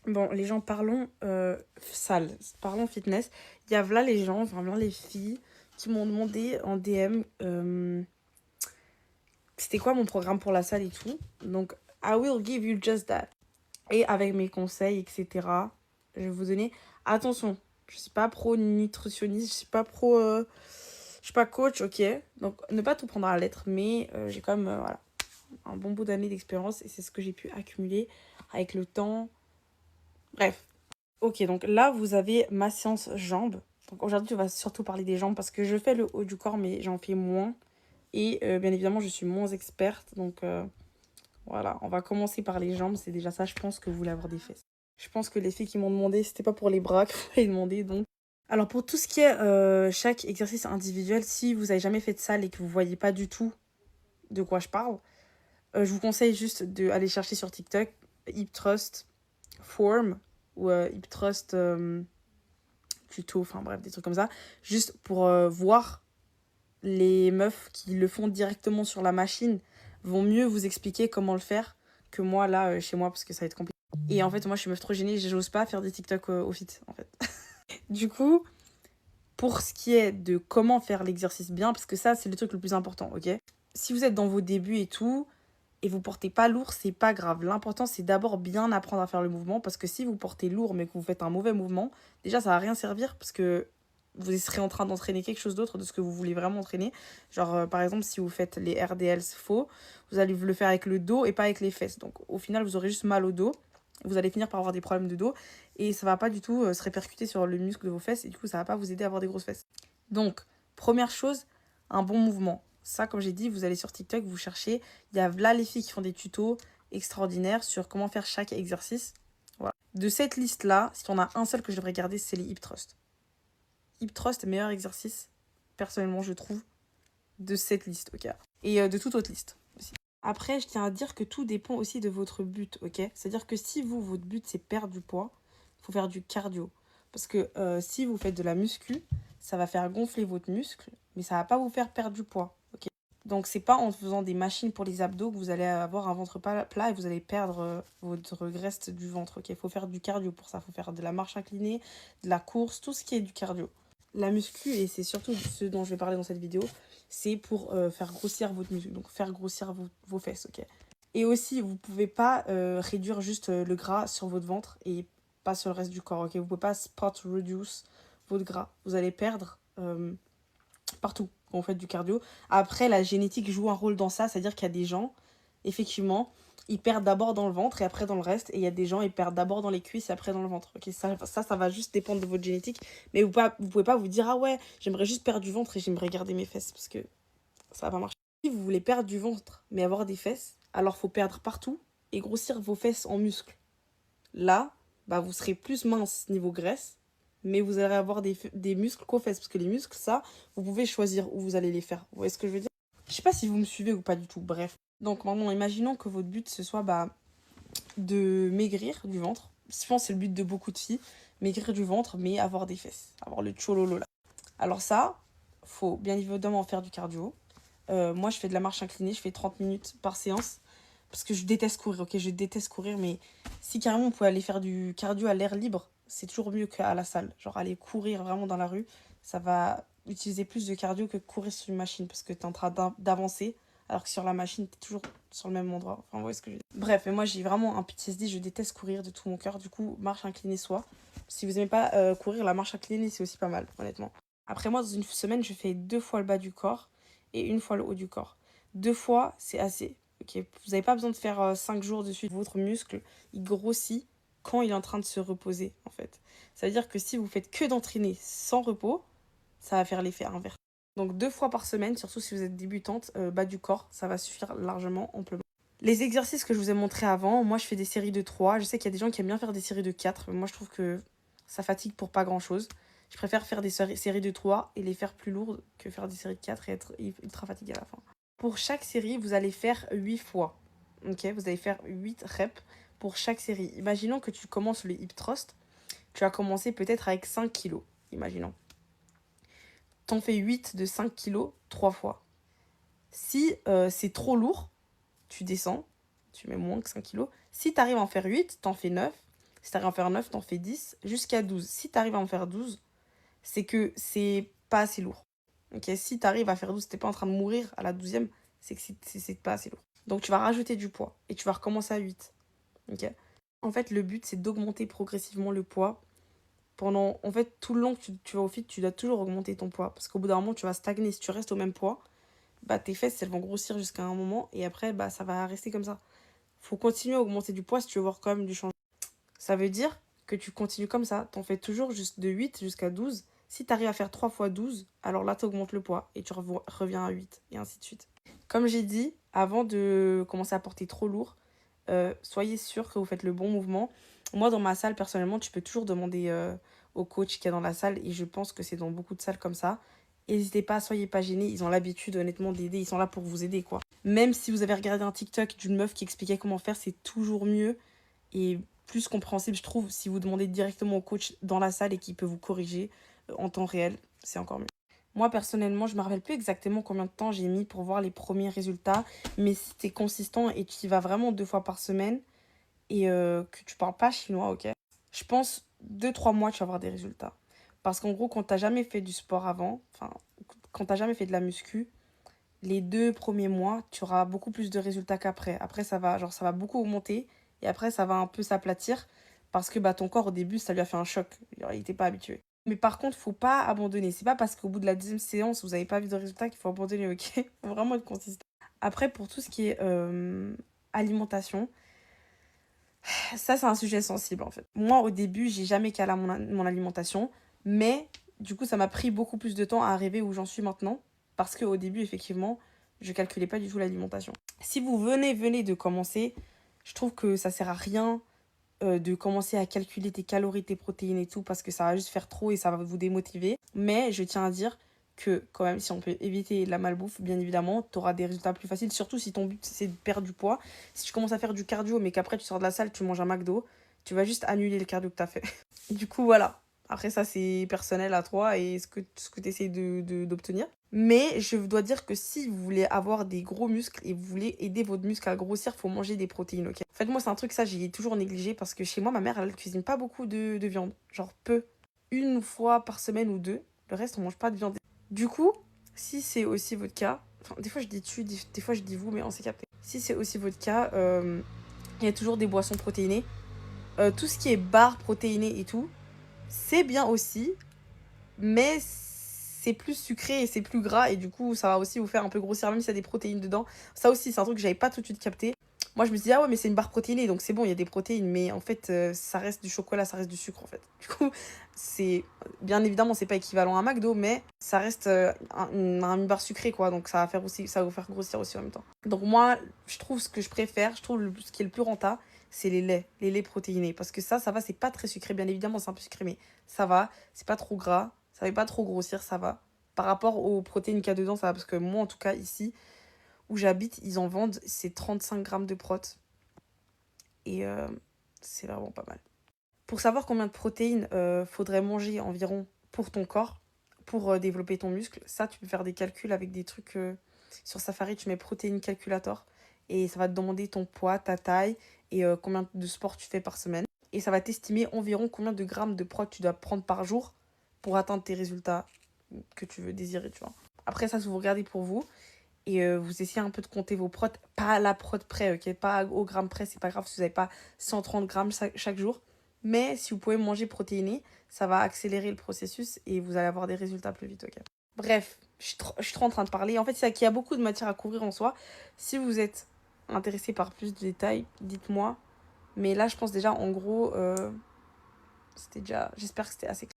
Bon, les gens, parlons salle, parlons fitness. Il y a là les gens, enfin là les filles qui m'ont demandé en DM c'était quoi mon programme pour la salle et tout. Donc, I will give you just that. Et avec mes conseils, etc., je vais vous donner. Attention, je suis pas pro nutritionniste, je suis pas pro. Je suis pas coach, ok. Donc, ne pas tout prendre à la lettre, mais j'ai quand même voilà, un bon bout d'années d'expérience et c'est ce que j'ai pu accumuler avec le temps. Bref. Ok, donc là, vous avez ma séance jambes. Donc aujourd'hui, on va surtout parler des jambes parce que je fais le haut du corps, mais j'en fais moins. Et bien évidemment, je suis moins experte. Donc voilà, on va commencer par les jambes. C'est déjà ça, je pense que vous voulez avoir des fesses. Je pense que les filles qui m'ont demandé, c'était pas pour les bras qu'il fallait demander. Donc. Alors pour tout ce qui est chaque exercice individuel, si vous avez jamais fait de salle et que vous voyez pas du tout de quoi je parle, je vous conseille juste d'aller chercher sur TikTok Hip Thrust Form ou Hip Thrust tuto, enfin bref, des trucs comme ça, juste pour voir les meufs qui le font directement sur la machine vont mieux vous expliquer comment le faire que moi là chez moi parce que ça va être compliqué. Et en fait, moi je suis meuf trop gênée, j'ose pas faire des TikTok au fit en fait. Du coup, pour ce qui est de comment faire l'exercice bien, parce que ça c'est le truc le plus important, ok? Si vous êtes dans vos débuts et tout, et vous portez pas lourd, c'est pas grave. L'important, c'est d'abord bien apprendre à faire le mouvement parce que si vous portez lourd mais que vous faites un mauvais mouvement, déjà ça va rien servir parce que vous serez en train d'entraîner quelque chose d'autre de ce que vous voulez vraiment entraîner. Genre, par exemple, si vous faites les RDLs faux, vous allez le faire avec le dos et pas avec les fesses. Donc, au final, vous aurez juste mal au dos. Vous allez finir par avoir des problèmes de dos et ça va pas du tout se répercuter sur le muscle de vos fesses et du coup, ça va pas vous aider à avoir des grosses fesses. Donc, première chose, un bon mouvement. Ça, comme j'ai dit, vous allez sur TikTok, vous cherchez. Il y a là les filles qui font des tutos extraordinaires sur comment faire chaque exercice. Voilà. De cette liste-là, si on a un seul que je devrais garder, c'est les hip thrust. Hip thrust, meilleur exercice, personnellement, je trouve, de cette liste, ok. Et de toute autre liste aussi. Après, je tiens à dire que tout dépend aussi de votre but, ok. C'est-à-dire que si vous, votre but, c'est perdre du poids, il faut faire du cardio. Parce que si vous faites de la muscu, ça va faire gonfler votre muscle, mais ça va pas vous faire perdre du poids, ok. Donc, c'est pas en faisant des machines pour les abdos que vous allez avoir un ventre plat et vous allez perdre votre graisse du ventre, ok. Il faut faire du cardio pour ça. Il faut faire de la marche inclinée, de la course, tout ce qui est du cardio. La muscu, et c'est surtout ce dont je vais parler dans cette vidéo, c'est pour faire grossir votre muscle, donc faire grossir vos fesses, ok. Et aussi, vous pouvez pas réduire juste le gras sur votre ventre et pas sur le reste du corps, ok. Vous pouvez pas spot reduce votre gras. Vous allez perdre partout quand vous faites du cardio. Après, la génétique joue un rôle dans ça, c'est-à-dire qu'il y a des gens, effectivement, ils perdent d'abord dans le ventre et après dans le reste. Et il y a des gens, ils perdent d'abord dans les cuisses et après dans le ventre. Ok, ça va juste dépendre de votre génétique. Mais vous pouvez pas vous dire, ah ouais, j'aimerais juste perdre du ventre et j'aimerais garder mes fesses parce que ça va pas marcher. Si vous voulez perdre du ventre mais avoir des fesses, alors faut perdre partout et grossir vos fesses en muscles. Là, bah, vous serez plus mince niveau graisse, mais vous allez avoir des muscles qu'aux fesses. Parce que les muscles, ça, vous pouvez choisir où vous allez les faire. Vous voyez ce que je veux dire? Je sais pas si vous me suivez ou pas du tout. Bref. Donc maintenant, imaginons que votre but, ce soit de maigrir du ventre. Je pense que c'est le but de beaucoup de filles. Maigrir du ventre, mais avoir des fesses. Avoir le chololo là. Alors ça, faut bien évidemment faire du cardio. Moi, je fais de la marche inclinée. Je fais 30 minutes par séance. Parce que je déteste courir, ok? Je déteste courir, mais si carrément on pouvait aller faire du cardio à l'air libre, c'est toujours mieux qu'à la salle. Genre aller courir vraiment dans la rue, ça va utiliser plus de cardio que courir sur une machine parce que t'es en train d'avancer, alors que sur la machine, t'es toujours sur le même endroit. Enfin, vous voyez ce que je veux dire. Bref, mais moi j'ai vraiment un PTSD, je déteste courir de tout mon cœur. Du coup, marche inclinée soit. Si vous aimez pas courir, la marche inclinée c'est aussi pas mal, honnêtement. Après, moi, dans une semaine, je fais 2 fois le bas du corps et 1 fois le haut du corps. 2 fois, c'est assez. Ok, vous n'avez pas besoin de faire 5 jours de suite. Votre muscle, il grossit quand il est en train de se reposer, en fait. Ça veut dire que si vous faites que d'entraîner sans repos, ça va faire l'effet inverse. Donc 2 fois par semaine, surtout si vous êtes débutante, bas du corps, ça va suffire largement, amplement. Les exercices que je vous ai montrés avant, moi je fais des séries de 3. Je sais qu'il y a des gens qui aiment bien faire des séries de 4, mais moi je trouve que ça fatigue pour pas grand chose. Je préfère faire des séries de 3 et les faire plus lourdes que faire des séries de 4 et être ultra fatiguée à la fin. Pour chaque série, vous allez faire 8 fois. Ok, vous allez faire 8 reps pour chaque série. Imaginons que tu commences le hip thrust. Tu as commencé peut-être avec 5 kilos. Imaginons. T'en fais 8 de 5 kilos 3 fois. Si c'est trop lourd, tu descends. Tu mets moins que 5 kilos. Si tu arrives à en faire 8, t'en fais 9. Si tu arrives à en faire 9, t'en fais 10 jusqu'à 12. Si tu arrives à en faire 12, c'est que c'est pas assez lourd. Ok, si tu arrives à faire 12, t'es pas en train de mourir à la 12e, c'est que c'est pas assez lourd. Donc tu vas rajouter du poids et tu vas recommencer à 8. Ok. En fait, le but, c'est d'augmenter progressivement le poids. Pendant, en fait, tout le long que tu vas au fit, tu dois toujours augmenter ton poids. Parce qu'au bout d'un moment, tu vas stagner. Si tu restes au même poids, bah, tes fesses, elles vont grossir jusqu'à un moment. Et après, bah, ça va rester comme ça. Faut continuer à augmenter du poids si tu veux voir quand même du changement. Ça veut dire que tu continues comme ça. T'en fais toujours juste de 8 jusqu'à 12. Si tu arrives à faire 3 fois 12, alors là, tu augmentes le poids et tu reviens à 8 et ainsi de suite. Comme j'ai dit, avant de commencer à porter trop lourd, soyez sûr que vous faites le bon mouvement. Moi, dans ma salle, personnellement, tu peux toujours demander au coach qui est dans la salle et je pense que c'est dans beaucoup de salles comme ça. N'hésitez pas, soyez pas gênés. Ils ont l'habitude, honnêtement, d'aider. Ils sont là pour vous aider, quoi. Même si vous avez regardé un TikTok d'une meuf qui expliquait comment faire, c'est toujours mieux et plus compréhensible, je trouve, si vous demandez directement au coach dans la salle et qu'il peut vous corriger en temps réel. C'est encore mieux. Moi, personnellement, je me rappelle plus exactement combien de temps j'ai mis pour voir les premiers résultats. Mais si t'es consistant et tu y vas vraiment 2 fois par semaine et que tu parles pas chinois, ok? Je pense 2-3 mois, tu vas avoir des résultats. Parce qu'en gros, quand t'as jamais fait du sport avant, enfin, quand t'as jamais fait de la muscu, les 2 premiers mois, tu auras beaucoup plus de résultats qu'après. Après, ça va beaucoup augmenter et après, ça va un peu s'aplatir parce que bah, ton corps, au début, ça lui a fait un choc. Il n'était pas habitué. Mais par contre, faut pas abandonner. C'est pas parce qu'au bout de la 10e séance, vous n'avez pas vu de résultats qu'il faut abandonner, ok? Faut vraiment être consistant. Après, pour tout ce qui est alimentation, ça, c'est un sujet sensible, en fait. Moi, au début, j'ai jamais calé mon alimentation, mais du coup, ça m'a pris beaucoup plus de temps à arriver où j'en suis maintenant, parce qu'au début, effectivement, je calculais pas du tout l'alimentation. Si vous venez de commencer, je trouve que ça sert à rien de commencer à calculer tes calories, tes protéines et tout, parce que ça va juste faire trop et ça va vous démotiver. Mais je tiens à dire que quand même, si on peut éviter la malbouffe, bien évidemment, tu auras des résultats plus faciles, surtout si ton but c'est de perdre du poids. Si tu commences à faire du cardio, mais qu'après tu sors de la salle, tu manges un McDo, tu vas juste annuler le cardio que tu as fait. Du coup, voilà. Après, ça, c'est personnel à toi et ce que tu essaies d'obtenir. Mais je dois dire que si vous voulez avoir des gros muscles et vous voulez aider votre muscle à grossir, il faut manger des protéines, ok? En fait, moi, c'est un truc, ça, j'ai toujours négligé parce que chez moi, ma mère, elle cuisine pas beaucoup de viande. Genre peu. Une fois par semaine ou deux. Le reste, on mange pas de viande. Du coup, si c'est aussi votre cas, enfin, des fois je dis tu, des fois je dis vous, mais on s'est capté. Si c'est aussi votre cas, il y a toujours des boissons protéinées. Tout ce qui est barres protéinées et tout, c'est bien aussi, mais c'est plus sucré et c'est plus gras et du coup ça va aussi vous faire un peu grossir même s'il y a des protéines dedans. Ça aussi c'est un truc que j'avais pas tout de suite capté. Moi je me suis dit ah ouais mais c'est une barre protéinée donc c'est bon il y a des protéines mais en fait ça reste du chocolat, ça reste du sucre en fait. Du coup c'est bien évidemment c'est pas équivalent à un McDo mais ça reste une barre sucrée quoi donc ça va vous faire grossir aussi en même temps. Donc moi je trouve ce que je préfère, je trouve ce qui est le plus rentable c'est les laits protéinés parce que ça va c'est pas très sucré bien évidemment c'est un peu sucré mais ça va, c'est pas trop gras. Ça ne va pas trop grossir, ça va. Par rapport aux protéines qu'il y a dedans, ça va. Parce que moi, en tout cas, ici, où j'habite, ils en vendent, c'est 35 grammes de prot. Et c'est vraiment pas mal. Pour savoir combien de protéines faudrait manger environ pour ton corps, pour développer ton muscle, ça, tu peux faire des calculs avec des trucs sur Safari, tu mets protéines calculator. Et ça va te demander ton poids, ta taille et combien de sport tu fais par semaine. Et ça va t'estimer environ combien de grammes de prot tu dois prendre par jour pour atteindre tes résultats que tu veux désirer, tu vois. Après ça, si vous regardez pour vous et vous essayez un peu de compter vos protes, pas à la prot près, ok, pas au gramme près, c'est pas grave si vous n'avez pas 130 grammes chaque jour. Mais si vous pouvez manger protéiné, ça va accélérer le processus et vous allez avoir des résultats plus vite, ok. Bref, je suis trop en train de parler. En fait, c'est qu'il y a beaucoup de matière à couvrir en soi. Si vous êtes intéressé par plus de détails, dites-moi. Mais là, je pense déjà, en gros, c'était déjà... J'espère que c'était assez clair.